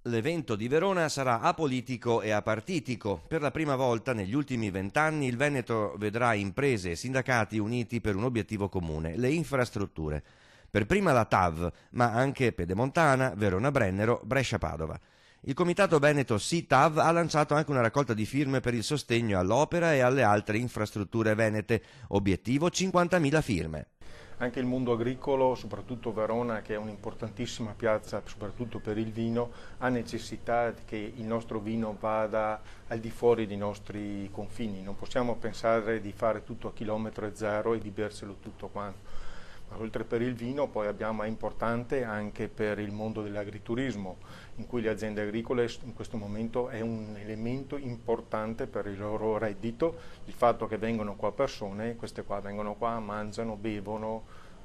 L'evento di Verona sarà apolitico e apartitico. Per la prima volta negli ultimi 20 anni il Veneto vedrà imprese e sindacati uniti per un obiettivo comune, le infrastrutture. Per prima la TAV, ma anche Pedemontana, Verona Brennero, Brescia Padova. Il Comitato Veneto Sì-TAV ha lanciato anche una raccolta di firme per il sostegno all'opera e alle altre infrastrutture venete. Obiettivo 50.000 firme. Anche il mondo agricolo, soprattutto Verona, che è un'importantissima piazza, soprattutto per il vino, ha necessità che il nostro vino vada al di fuori dei nostri confini. Non possiamo pensare di fare tutto a chilometro zero e di berselo tutto quanto. Ma oltre per il vino, poi è importante anche per il mondo dell'agriturismo, in cui le aziende agricole in questo momento è un elemento importante per il loro reddito, il fatto che vengono qua persone, queste qua vengono qua, mangiano, bevono,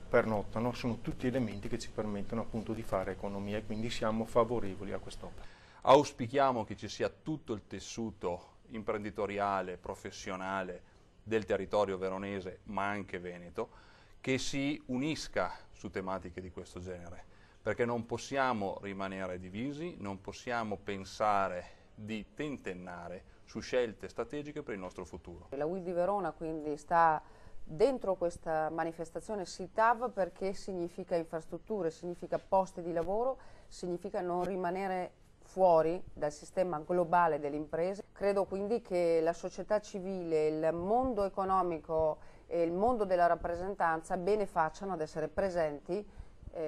pernottano, sono tutti elementi che ci permettono appunto di fare economia e quindi siamo favorevoli a quest'opera. Auspichiamo che ci sia tutto il tessuto imprenditoriale, professionale del territorio veronese, ma anche veneto, che si unisca su tematiche di questo genere, perché non possiamo rimanere divisi, non possiamo pensare di tentennare su scelte strategiche per il nostro futuro. La UIL di Verona quindi sta dentro questa manifestazione Sì-TAV perché significa infrastrutture, significa posti di lavoro, significa non rimanere fuori dal sistema globale delle imprese. Credo quindi che la società civile, il mondo economico e il mondo della rappresentanza bene facciano ad essere presenti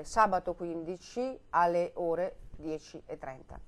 sabato 15 alle ore 10:30.